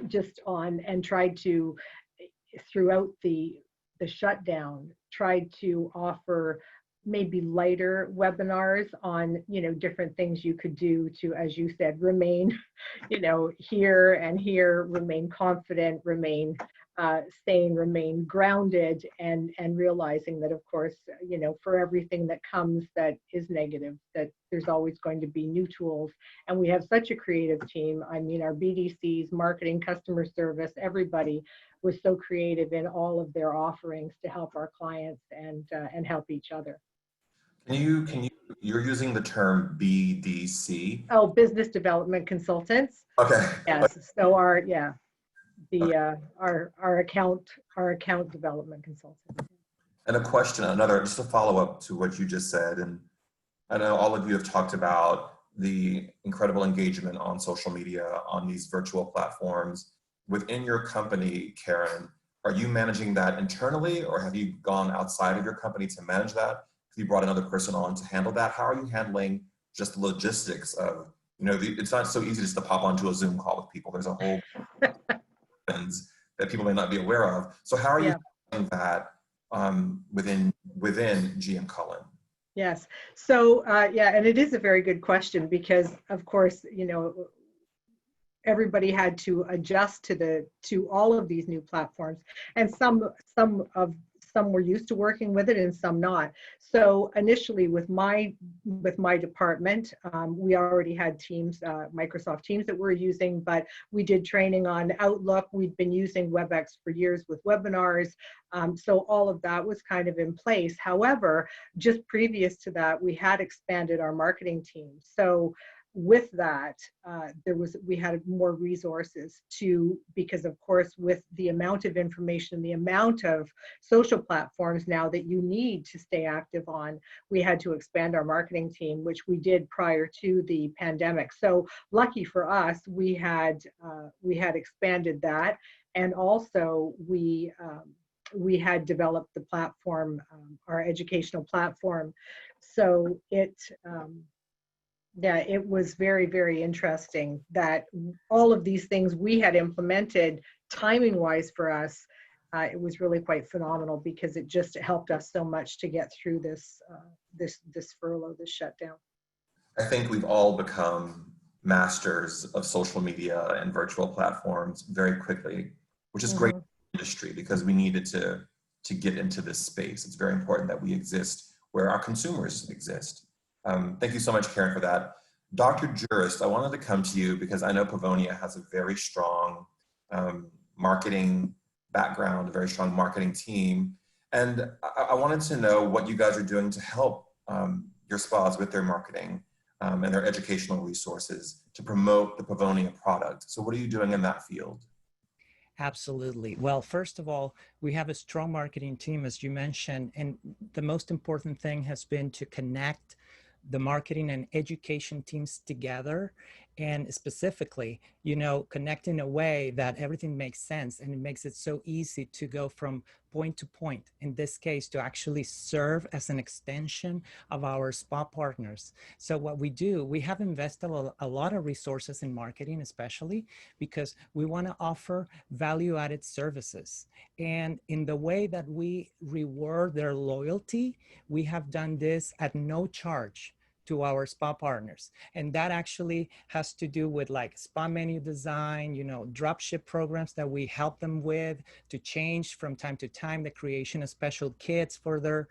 just on, and tried to, throughout the shutdown, tried to offer maybe lighter webinars on, you know, different things you could do to, as you said, remain, you know, here and here, remain confident, remain sane, remain grounded, and realizing that, of course, you know, for everything that comes that is negative, that there's always going to be new tools. And we have such a creative team. I mean, our BDCs, marketing, customer service, everybody was so creative in all of their offerings to help our clients and help each other. You're using the term BDC? Oh, business development consultants. Okay. Yes. So our account development consultant. And a question, just a follow up to what you just said. And I know all of you have talked about the incredible engagement on social media, on these virtual platforms. Within your company, Karen, are you managing that internally, or have you gone outside of your company to manage that? Have you brought another person on to handle that? How are you handling just the logistics of, you know, it's not so easy just to pop onto a Zoom call with people. There's a whole things that people may not be aware of. So how are you handling that within GM Cullen? Yes. So and it is a very good question, because of course, you know, everybody had to adjust to all of these new platforms, and some were used to working with it and some not. So initially with my department, we already had Teams, Microsoft Teams that we're using, but we did training on Outlook. We'd been using WebEx for years with webinars. So all of that was kind of in place. However, just previous to that, we had expanded our marketing team. So with that, we had more resources because of course, with the amount of information, the amount of social platforms now that you need to stay active on, we had to expand our marketing team, which we did prior to the pandemic. So lucky for us, we had expanded that, and also we had developed the platform, our educational platform. So Yeah, it was very, very interesting that all of these things we had implemented timing wise for us. It was really quite phenomenal because it just helped us so much to get through this this furlough, this shutdown. I think we've all become masters of social media and virtual platforms very quickly, which is great for the industry because we needed to get into this space. It's very important that we exist where our consumers exist. Thank you so much, Karen, for that. Dr. Jurist, I wanted to come to you because I know Pavonia has a very strong marketing background, a very strong marketing team. And I wanted to know what you guys are doing to help your spas with their marketing and their educational resources to promote the Pavonia product. So what are you doing in that field? Absolutely. Well, first of all, we have a strong marketing team, as you mentioned, and the most important thing has been to connect the marketing and education teams together, and specifically, you know, connect in a way that everything makes sense and it makes it so easy to go from point to point, in this case, to actually serve as an extension of our spa partners. So what we do, we have invested a lot of resources in marketing, especially because we want to offer value-added services. And in the way that we reward their loyalty, we have done this at no charge to our spa partners. And that actually has to do with like spa menu design, you know, drop ship programs that we help them with to change from time to time, the creation of special kits for their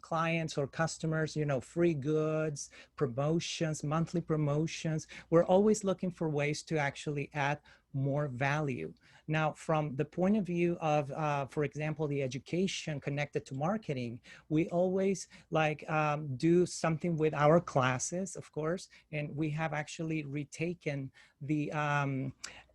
clients or customers, you know, free goods, promotions, monthly promotions. We're always looking for ways to actually add more value. Now, from the point of view of, for example, the education connected to marketing, we always like do something with our classes, of course, and we have actually retaken the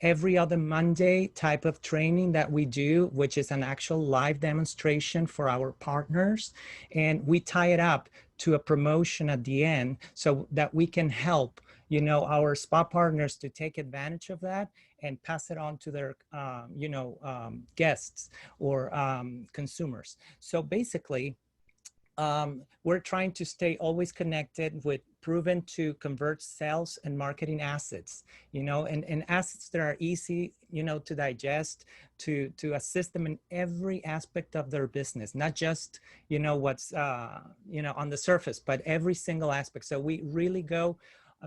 every other Monday type of training that we do, which is an actual live demonstration for our partners. And we tie it up to a promotion at the end so that we can help, you know, our spa partners to take advantage of that and pass it on to their, you know, guests or consumers. So basically, we're trying to stay always connected with proven to convert sales and marketing assets, you know, and assets that are easy, you know, to digest, to assist them in every aspect of their business, not just, you know, what's, you know, on the surface, but every single aspect. So we really go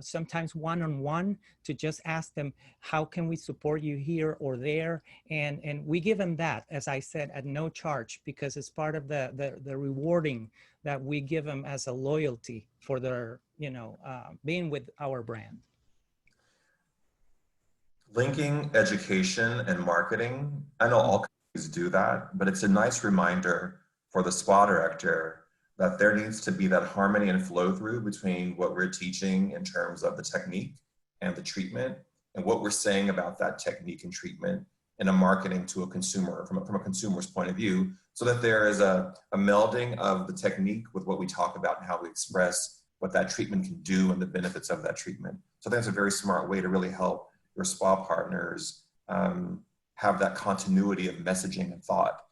sometimes one-on-one to just ask them, how can we support you here or there? And we give them that, as I said, at no charge, because it's part of the rewarding that we give them as a loyalty for their, you know, being with our brand. Linking education and marketing, I know all companies do that, but it's a nice reminder for the spa director that there needs to be that harmony and flow through between what we're teaching in terms of the technique and the treatment and what we're saying about that technique and treatment in a marketing to a consumer from a consumer's point of view, so that there is a melding of the technique with what we talk about and how we express what that treatment can do and the benefits of that treatment. So I think it's a very smart way to really help your spa partners have that continuity of messaging and thought,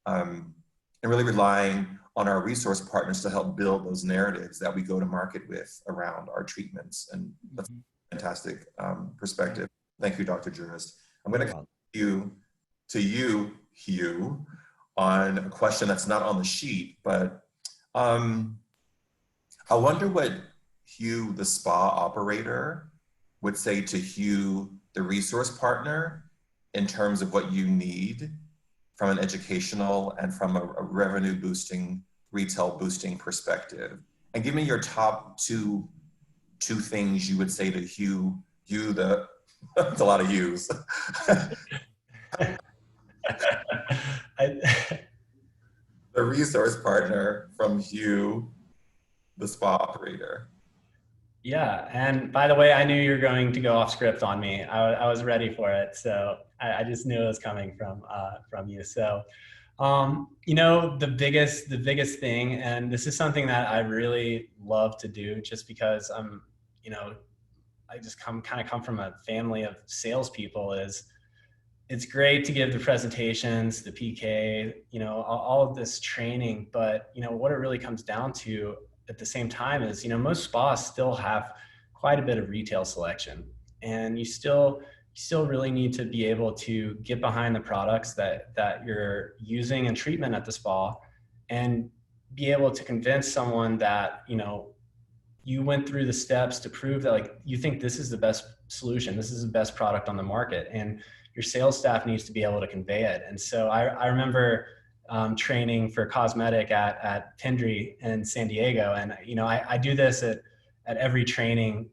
and really relying on our resource partners to help build those narratives that we go to market with around our treatments. And that's a fantastic perspective. Thank you, Dr. Jurist. I'm going to come to you, Hugh, on a question that's not on the sheet, but I wonder what Hugh, the spa operator, would say to Hugh, the resource partner, in terms of what you need from an educational and from a revenue boosting, retail boosting perspective. And give me your top two things you would say to Hugh, that's a lot of Hughes. The resource partner from Hugh, the spa operator. Yeah, and by the way, I knew you were going to go off script on me. I was ready for it, so I just knew it was coming from you. So, you know, the biggest thing, and this is something that I really love to do, just because I'm, you know, I just come from a family of salespeople. Is it's great to give the presentations, the PK, you know, all of this training, but you know what it really comes down to at the same time is, you know, most spas still have quite a bit of retail selection. And you still really need to be able to get behind the products that you're using in treatment at the spa, and be able to convince someone that, you know, you went through the steps to prove that, like, you think this is the best solution, this is the best product on the market, and your sales staff needs to be able to convey it. And so I remember training for cosmetic at Pendry in San Diego. And, you know, I do this at every training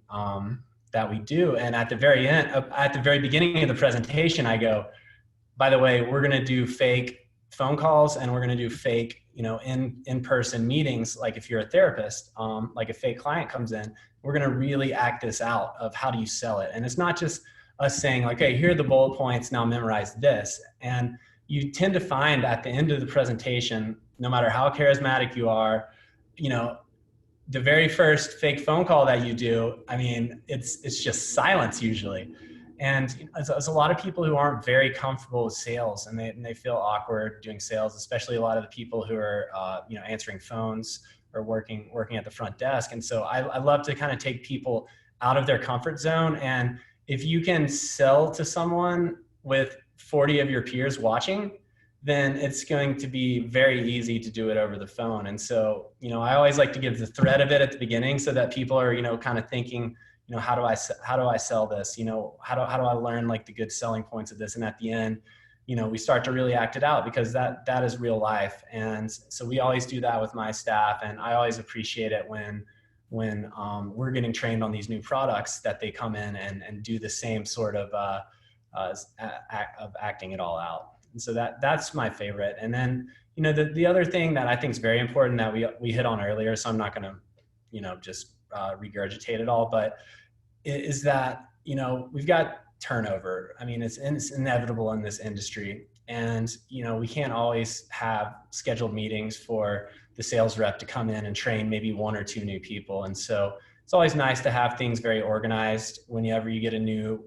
that we do. And at the very end, at the very beginning of the presentation, I go, by the way, we're going to do fake phone calls, and we're going to do fake, you know, in-person meetings. Like if you're a therapist, like a fake client comes in, we're going to really act this out of how do you sell it. And it's not just us saying like, hey, here are the bullet points, now memorize this. And you tend to find at the end of the presentation, no matter how charismatic you are, you know, the very first fake phone call that you do, I mean, it's just silence usually. And there's a lot of people who aren't very comfortable with sales, and they feel awkward doing sales, especially a lot of the people who are, you know, answering phones or working at the front desk. And so I love to kind of take people out of their comfort zone. And if you can sell to someone with 40 of your peers watching, then it's going to be very easy to do it over the phone. And so, you know, I always like to give the thread of it at the beginning so that people are, you know, kind of thinking, you know, how do I sell this? You know, how do I learn like the good selling points of this? And at the end, you know, we start to really act it out, because that is real life. And so we always do that with my staff. And I always appreciate it when we're getting trained on these new products, that they come in and do the same sort of acting it all out. And so that's my favorite. And then, you know, the other thing that I think is very important that we hit on earlier, so I'm not going to, you know, just regurgitate it all, but is that, you know, we've got turnover. I mean, it's inevitable in this industry. And, you know, we can't always have scheduled meetings for the sales rep to come in and train maybe one or two new people. And so it's always nice to have things very organized whenever you get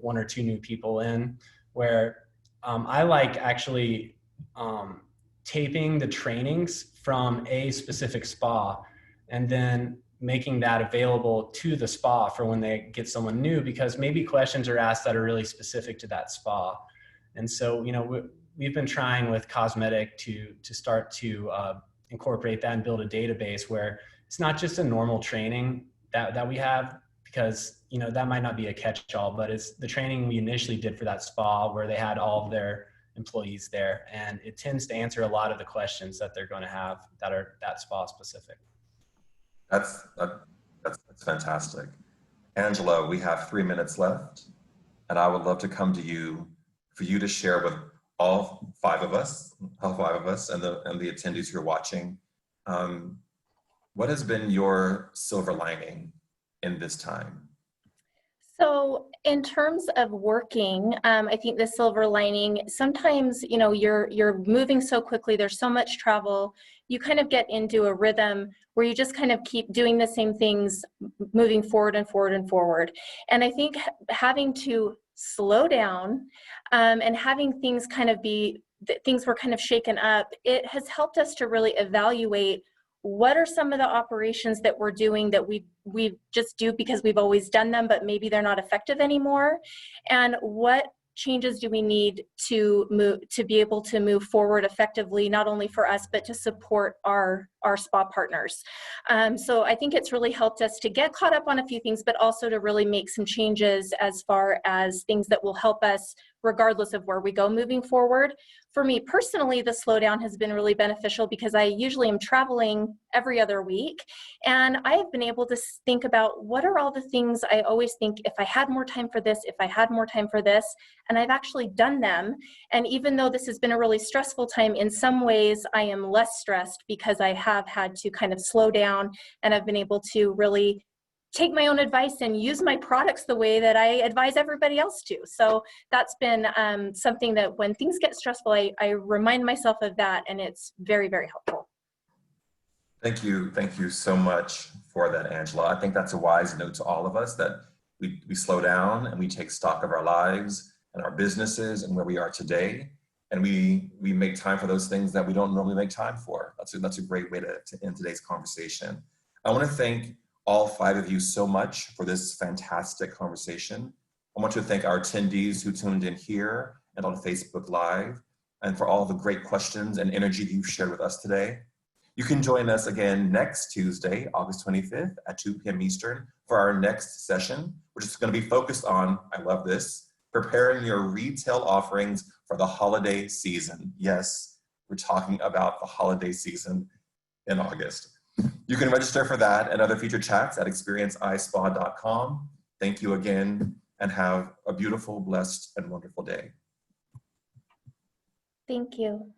one or two new people in, where I like actually taping the trainings from a specific spa and then making that available to the spa for when they get someone new, because maybe questions are asked that are really specific to that spa. And so, you know, we've been trying with cosmetic to start to incorporate that and build a database where it's not just a normal training that we have, because, you know, that might not be a catch-all, but it's the training we initially did for that spa where they had all of their employees there, and it tends to answer a lot of the questions that they're going to have that are that spa specific. That's fantastic. Angela, we have 3 minutes left, and I would love to come to you for you to share with all five of us and the attendees who are watching. What has been your silver lining in this time? So in terms of working, I think the silver lining, sometimes, you know, you're moving so quickly, there's so much travel, you kind of get into a rhythm where you just kind of keep doing the same things, moving forward and forward and forward. And I think having to slow down and having things kind of things were kind of shaken up, it has helped us to really evaluate what are some of the operations that we're doing that we just do because we've always done them, but maybe they're not effective anymore, and what changes do we need to be able to move forward effectively, not only for us, but to support our spa partners. So I think it's really helped us to get caught up on a few things, but also to really make some changes as far as things that will help us regardless of where we go moving forward. For me personally, the slowdown has been really beneficial because I usually am traveling every other week, and I have been able to think about what are all the things I always think if I had more time for this, if I had more time for this, and I've actually done them. And even though this has been a really stressful time, in some ways I am less stressed because I have had to kind of slow down, and I've been able to really take my own advice and use my products the way that I advise everybody else to. So that's been something that when things get stressful, I remind myself of that, and it's very, very helpful. Thank you so much for that, Angela. I think that's a wise note to all of us, that we slow down and we take stock of our lives and our businesses and where we are today, and we make time for those things that we don't normally make time for. That's a great way to end today's conversation. I want to thank all 5 of you so much for this fantastic conversation. I want to thank our attendees who tuned in here and on Facebook Live, and for all the great questions and energy you've shared with us today. You can join us again next Tuesday, August 25th at 2 p.m. Eastern for our next session, which is going to be focused on, I love this, preparing your retail offerings for the holiday season. Yes, we're talking about the holiday season in August. You can register for that and other future chats at experienceispa.com. Thank you again, and have a beautiful, blessed, and wonderful day. Thank you.